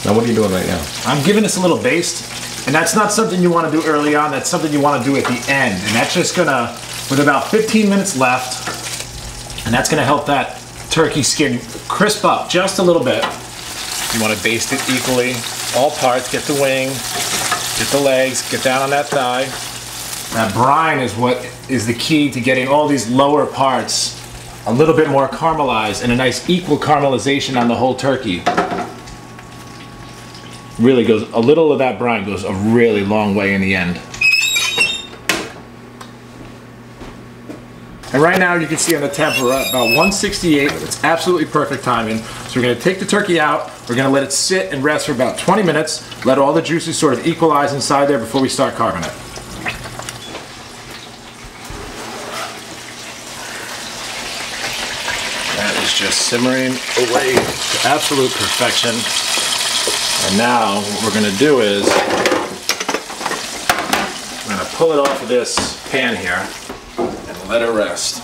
Now what are you doing right now? I'm giving this a little baste, and that's not something you want to do early on, that's something you want to do at the end. And that's just gonna, with about 15 minutes left, and that's gonna help that turkey skin crisp up just a little bit. You want to baste it equally, all parts, get the wing, get the legs, get down on that thigh. That brine is what is the key to getting all these lower parts a little bit more caramelized and a nice equal caramelization on the whole turkey. Really goes, a little of that brine goes a really long way in the end. And right now you can see on the temp we're at about 168. It's absolutely perfect timing. So we're going to take the turkey out. We're going to let it sit and rest for about 20 minutes. Let all the juices sort of equalize inside there before we start carving it. That is just simmering away to absolute perfection. And now what we're going to do is I'm going to pull it off of this pan here and let it rest.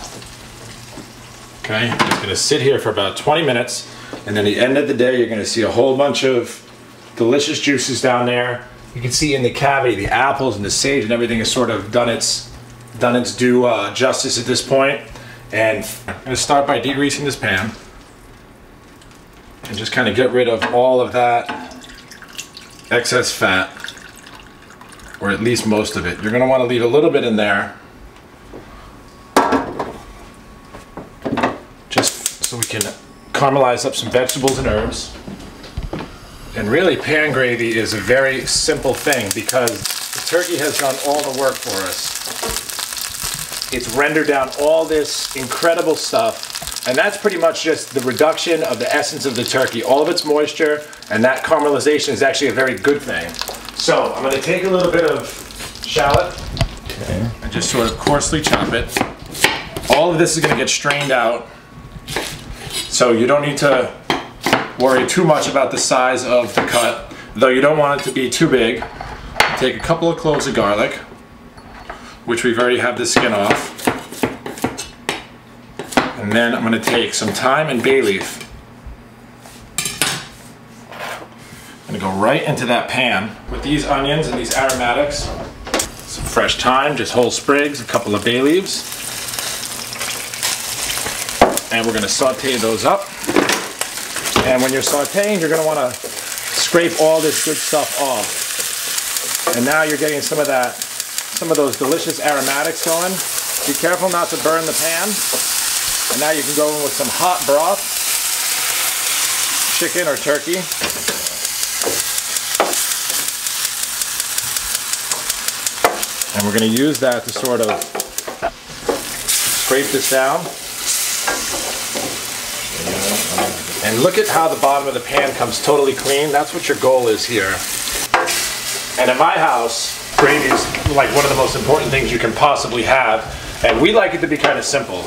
Okay, it's going to sit here for about 20 minutes, and then at the end of the day you're going to see a whole bunch of delicious juices down there. You can see in the cavity the apples and the sage and everything has sort of done its due justice at this point. And I'm going to start by degreasing this pan and just kind of get rid of all of that excess fat, or at least most of it. You're going to want to leave a little bit in there just so we can caramelize up some vegetables and herbs. And really, pan gravy is a very simple thing because the turkey has done all the work for us. It's rendered down all this incredible stuff, and that's pretty much just the reduction of the essence of the turkey, all of its moisture, and that caramelization is actually a very good thing. So I'm going to take a little bit of shallot and just sort of coarsely chop it. All of this is going to get strained out, so you don't need to worry too much about the size of the cut, though you don't want it to be too big. Take a couple of cloves of garlic, which we've already have the skin off. And then I'm going to take some thyme and bay leaf. I'm going to go right into that pan with these onions and these aromatics. Some fresh thyme, just whole sprigs, a couple of bay leaves. And we're going to saute those up. And when you're sauteing, you're going to want to scrape all this good stuff off. And now you're getting some of those delicious aromatics going. Be careful not to burn the pan. And now you can go in with some hot broth, chicken or turkey. And we're going to use that to sort of scrape this down. And look at how the bottom of the pan comes totally clean. That's what your goal is here. And in my house, gravy is like one of the most important things you can possibly have. And we like it to be kind of simple.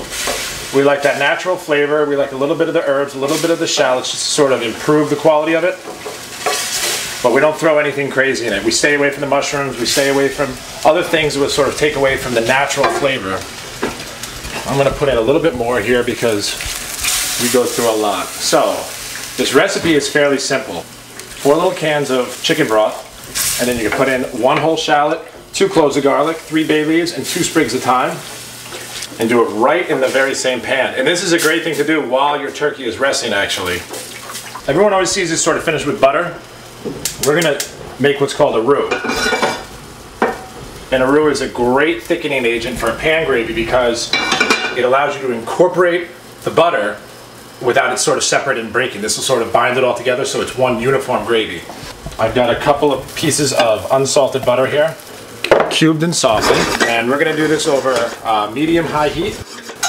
We like that natural flavor. We like a little bit of the herbs, a little bit of the shallots, just to sort of improve the quality of it. But we don't throw anything crazy in it. We stay away from the mushrooms. We stay away from other things that would sort of take away from the natural flavor. I'm going to put in a little bit more here because we go through a lot. So this recipe is fairly simple. 4 little cans of chicken broth, and then you can put in 1 whole shallot, 2 cloves of garlic, 3 bay leaves, and 2 sprigs of thyme. And do it right in the very same pan. And this is a great thing to do while your turkey is resting, actually. Everyone always sees this sort of finished with butter. We're going to make what's called a roux. And a roux is a great thickening agent for a pan gravy because it allows you to incorporate the butter without it sort of separate and breaking. This will sort of bind it all together so it's one uniform gravy. I've got a couple of pieces of unsalted butter here, cubed and softened, and we're going to do this over medium-high heat.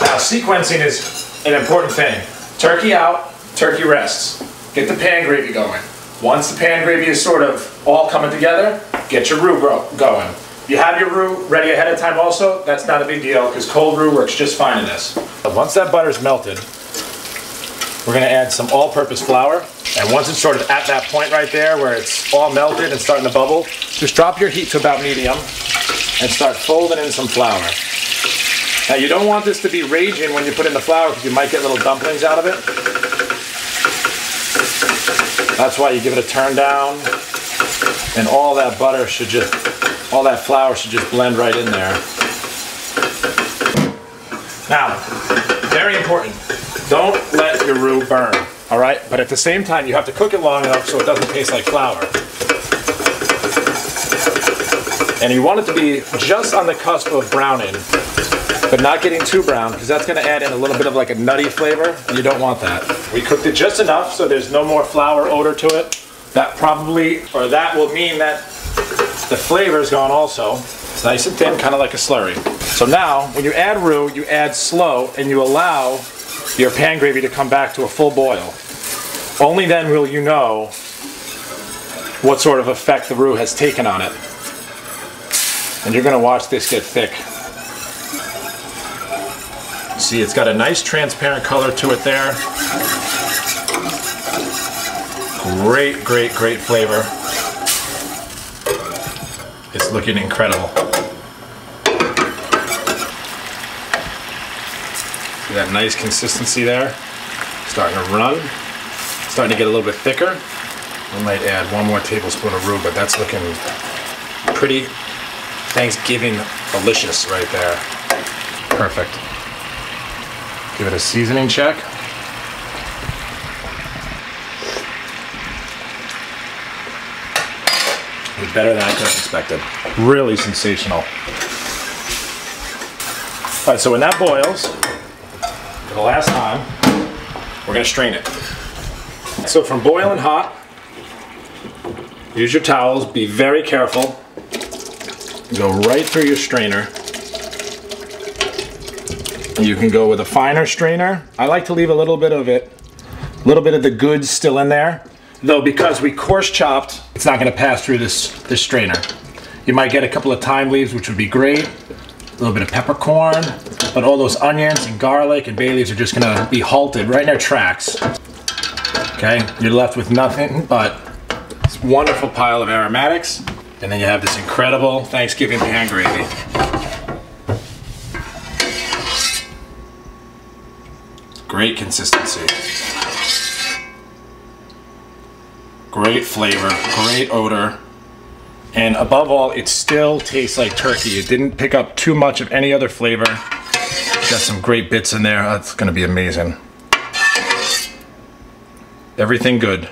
Now, sequencing is an important thing. Turkey out, turkey rests. Get the pan gravy going. Once the pan gravy is sort of all coming together, get your roux going. If you have your roux ready ahead of time also, that's not a big deal because cold roux works just fine in this. Once that butter's melted, we're going to add some all-purpose flour. And once it's sort of at that point right there where it's all melted and starting to bubble, just drop your heat to about medium and start folding in some flour. Now you don't want this to be raging when you put in the flour because you might get little dumplings out of it. That's why you give it a turn down, and all that butter should just, all that flour should just blend right in there. Now, very important, don't let your roux burn, all right? But at the same time, you have to cook it long enough so it doesn't taste like flour. And you want it to be just on the cusp of browning, but not getting too brown, because that's going to add in a little bit of like a nutty flavor, and you don't want that. We cooked it just enough so there's no more flour odor to it. That probably, or that will mean that the flavor is gone also. It's nice and thin, kind of like a slurry. So now, when you add roux, you add slow, and you allow your pan gravy to come back to a full boil. Only then will you know what sort of effect the roux has taken on it. And you're going to watch this get thick. See, it's got a nice transparent color to it there. Great, great, great flavor. It's looking incredible. See that nice consistency there? Starting to run. Starting to get a little bit thicker. I might add 1 more tablespoon of roux, but that's looking pretty Thanksgiving delicious right there. Perfect. Give it a seasoning check. It was better than I could have expected. Really sensational. All right, so when that boils, for the last time, we're gonna strain it. So from boiling hot, use your towels, be very careful. Go right through your strainer. You can go with a finer strainer. I like to leave a little bit of it, a little bit of the goods still in there. Though because we coarse chopped, it's not gonna pass through this strainer. You might get a couple of thyme leaves, which would be great. A little bit of peppercorn, but all those onions and garlic and bay leaves are just gonna be halted right in their tracks. Okay, you're left with nothing but this wonderful pile of aromatics, and then you have this incredible Thanksgiving pan gravy. Great consistency. Great flavor, great odor, and above all, it still tastes like turkey. It didn't pick up too much of any other flavor. Got some great bits in there. That's gonna be amazing. Everything good.